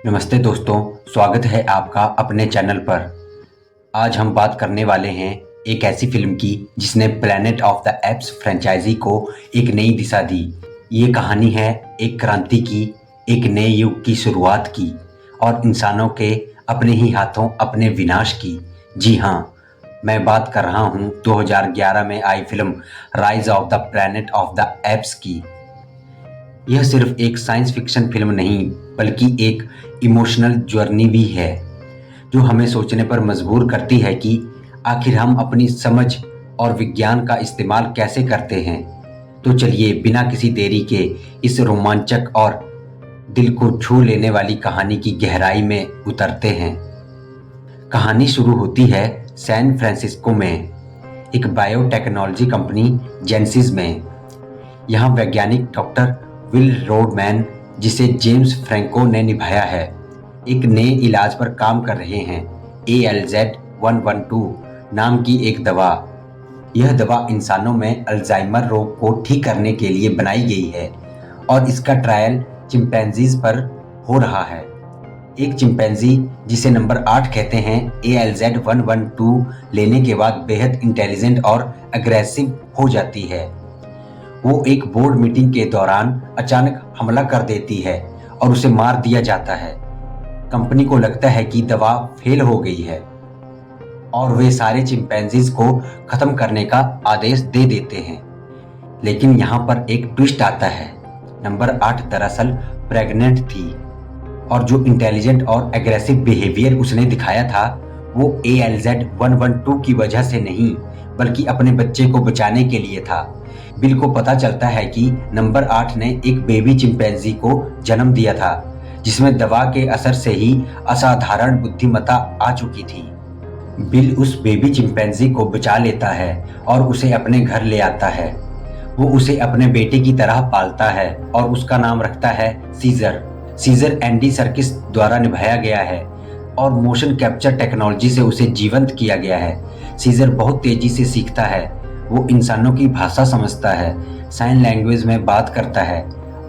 नमस्ते दोस्तों, स्वागत है आपका अपने चैनल पर। आज हम बात करने वाले हैं एक ऐसी फिल्म की जिसने planet of the apes franchise को एक नई दिशा दी। ये कहानी है एक क्रांति की, एक नए युग की शुरुआत की और इंसानों के अपने ही हाथों अपने विनाश की। जी हाँ, मैं बात कर रहा हूँ 2011 में आई film Rise of the Planet of the Apes की। यह सिर्फ एक साइंस फिक्शन फिल्म नहीं बल्कि एक इमोशनल जर्नी भी है जो हमें सोचने पर मजबूर करती है कि आखिर हम अपनी समझ और विज्ञान का इस्तेमाल कैसे करते हैं। तो चलिए बिना किसी देरी के इस रोमांचक और दिल को छू लेने वाली कहानी की गहराई में उतरते हैं। कहानी शुरू होती है सैन फ्रांसिस्को में, एक बायोटेक्नोलॉजी कंपनी जेनेसिस में। यहाँ वैज्ञानिक डॉक्टर विल रोडमैन, जिसे जेम्स फ्रैंको ने निभाया है, एक नए इलाज पर काम कर रहे हैं। ALZ-112 नाम की एक दवा। यह दवा इंसानों में अल्जाइमर रोग को ठीक करने के लिए बनाई गई है और इसका ट्रायल चिंपैंजीज पर हो रहा है। एक चिंपैंजी, जिसे नंबर 8 कहते हैं, ALZ-112 लेने के बाद बेहद इंटेलिजेंट और अग्रेसिव हो जाती है। वो एक बोर्ड मीटिंग के दौरान अचानक हमला कर देती है और उसे मार दिया जाता है। कंपनी को लगता है कि दवा फेल हो गई है और वे सारे चिंपैंजीज को खत्म करने का आदेश दे देते हैं। लेकिन यहाँ पर एक ट्विस्ट आता है। नंबर 8 दरअसल प्रेग्नेंट थी और जो इंटेलिजेंट और एग्रेसिव बिहेवियर उसने दिखाया था वो ALZ-112 की वजह से नहीं बल्कि अपने बच्चे को बचाने के लिए था। बिल को पता चलता है कि नंबर 8 ने एक बेबी चिंपैंजी को जन्म दिया था जिसमें दवा के असर से ही असाधारण बुद्धिमत्ता आ चुकी थी। बिल उस बेबी चिंपैंजी को बचा लेता है और उसे अपने घर ले आता है। वो उसे अपने बेटे की तरह पालता है और उसका नाम रखता है सीजर। सीजर एंडी सर्किस द्वारा निभाया गया है और मोशन कैप्चर टेक्नोलॉजी से उसे जीवंत किया गया है। सीजर बहुत तेजी से सीखता है। वो इंसानों की भाषा समझता है, साइन लैंग्वेज में बात करता है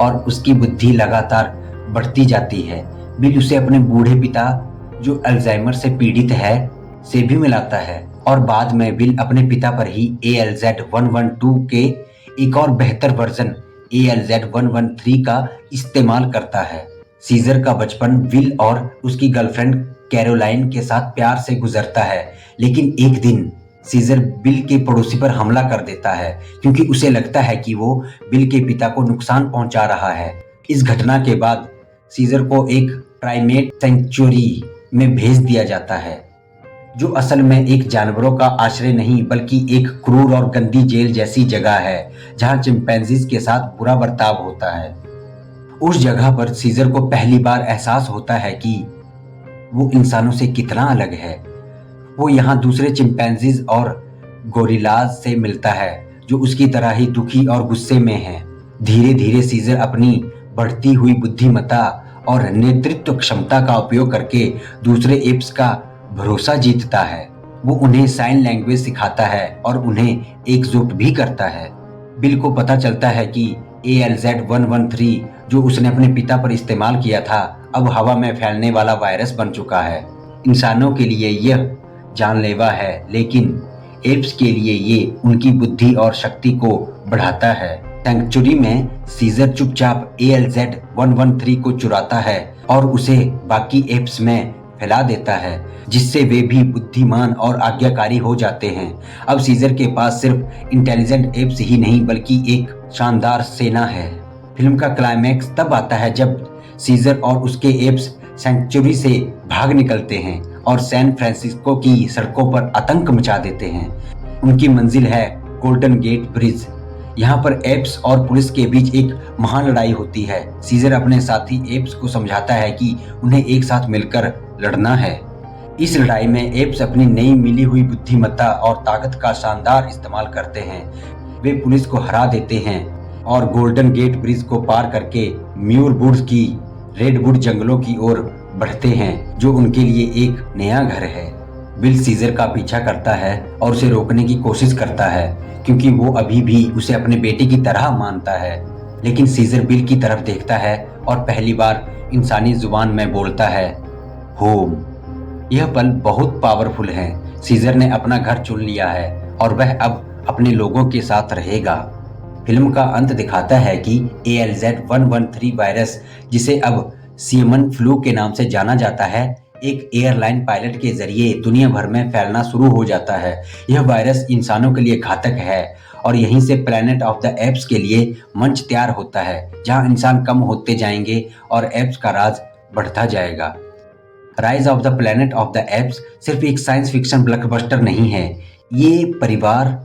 और उसकी बुद्धि लगातार बढ़ती जाती है। बिल उसे अपने बूढ़े पिता, जो अल्जाइमर से पीड़ित है, से भी मिलाता है और बाद में बिल अपने पिता पर ही ALZ-112 के एक और बेहतर वर्जन ALZ-113 का इस्तेमाल करता है। सीजर का बचपन विल और उसकी गर्लफ्रेंड कैरोलाइन के साथ प्यार से गुजरता है, लेकिन एक दिन सीजर बिल के पड़ोसी पर हमला कर देता है क्योंकि उसे लगता है कि वो बिल के पिता को नुकसान पहुंचा रहा है। इस घटना के बाद सीजर को एक प्राइमेट सेंचुरी में भेज दिया जाता है, जो असल में एक जानवरों का आश्रय नहीं बल्कि एक क्रूर और गंदी जेल जैसी जगह है जहां चिंपैंजीज के साथ बुरा बर्ताव होता है। उस जगह पर सीजर को पहली बार एहसास होता है कि वो इंसानों से कितना अलग है। वो यहाँ दूसरे चिंपैंजीज और गोरिल्लाज से मिलता है जो उसकी तरह ही दुखी और गुस्से में हैं। धीरे धीरे सीजर अपनी बढ़ती हुई बुद्धिमत्ता और नेतृत्व क्षमता का उपयोग करके दूसरे एप्स का भरोसा जीतता है। वो उन्हें साइन लैंग्वेज सिखाता है और उन्हें एकजुट भी करता है। बिल को पता चलता है कि ALZ-113, जो उसने अपने पिता पर इस्तेमाल किया था, अब हवा में फैलने वाला वायरस बन चुका है। इंसानों के लिए यह जानलेवा है, लेकिन एप्स के लिए ये उनकी बुद्धि और शक्ति को बढ़ाता है। सेंचुरी में सीजर चुपचाप ALZ-113 को चुराता है और उसे बाकी एप्स में फैला देता है, जिससे वे भी बुद्धिमान और आज्ञाकारी हो जाते हैं। अब सीजर के पास सिर्फ इंटेलिजेंट एप्स ही नहीं बल्कि एक शानदार सेना है। फिल्म का क्लाइमैक्स तब आता है जब सीजर और उसके एप्स सेंचुरी से भाग निकलते हैं और सैन फ्रांसिस्को की सड़कों पर आतंक मचा देते हैं। उनकी मंजिल है गोल्डन गेट ब्रिज। यहाँ पर एप्स और पुलिस के बीच एक महान लड़ाई होती है। सीजर अपने साथी एप्स को समझाता है कि उन्हें एक साथ मिलकर लड़ना है। इस लड़ाई में एप्स अपनी नई मिली हुई बुद्धिमत्ता और ताकत का शानदार इस्तेमाल करते हैं। वे पुलिस को हरा देते हैं और गोल्डन गेट ब्रिज को पार करके म्यूरवुड्स की रेडवुड जंगलों की ओर बढ़ते हैं, जो उनके लिए एक नया घर है। बिल सीजर का पीछा करता है और उसे रोकने की कोशिश करता है क्योंकि वो अभी भी उसे अपने बेटे की तरह मानता है। लेकिन सीजर बिल की तरफ देखता है और पहली बार इंसानी जुबान में बोलता है, होम। यह पल बहुत पावरफुल है। सीजर ने अपना घर चुन लिया है और वह अब अपने लोगों के साथ रहेगा। फिल्म का अंत दिखाता है कि ALZ-113 वायरस, जिसे अब सीमन फ्लू के नाम से जाना जाता है, एक एयरलाइन पायलट के जरिए दुनिया भर में फैलना शुरू हो जाता है। यह वायरस इंसानों के लिए घातक है और यहीं से प्लैनेट ऑफ द एप्स के लिए मंच तैयार होता है, जहां इंसान कम होते जाएंगे और एप्स का राज बढ़ता जाएगा। Rise of the Planet of the apps सिर्फ एक साइंस फिक्शन ब्लॉकबस्टर नहीं है। ये परिवार,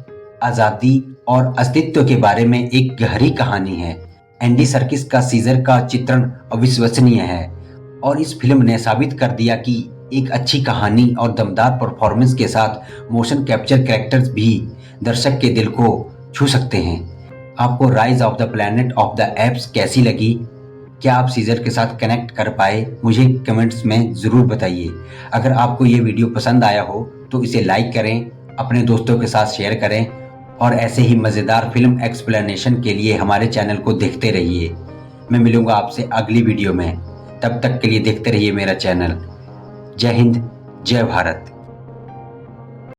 आज़ादी और अस्तित्व के बारे में एक गहरी कहानी है। एंडी सर्किस का सीजर का चित्रण अविश्वसनीय है और इस फिल्म ने साबित कर दिया कि एक अच्छी कहानी और दमदार परफॉर्मेंस के साथ मोशन कैप्चर कैरेक्टर्स भी दर्शक के दिल को छू सकते हैं। आपको rise of the Planet of the apps कैसी लगी? क्या आप सीजर के साथ कनेक्ट कर पाए? मुझे कमेंट्स में ज़रूर बताइए। अगर आपको ये वीडियो पसंद आया हो तो इसे लाइक करें, अपने दोस्तों के साथ शेयर करें और ऐसे ही मज़ेदार फिल्म एक्सप्लेनेशन के लिए हमारे चैनल को देखते रहिए। मैं मिलूंगा आपसे अगली वीडियो में। तब तक के लिए देखते रहिए मेरा चैनल। जय हिंद, जय भारत।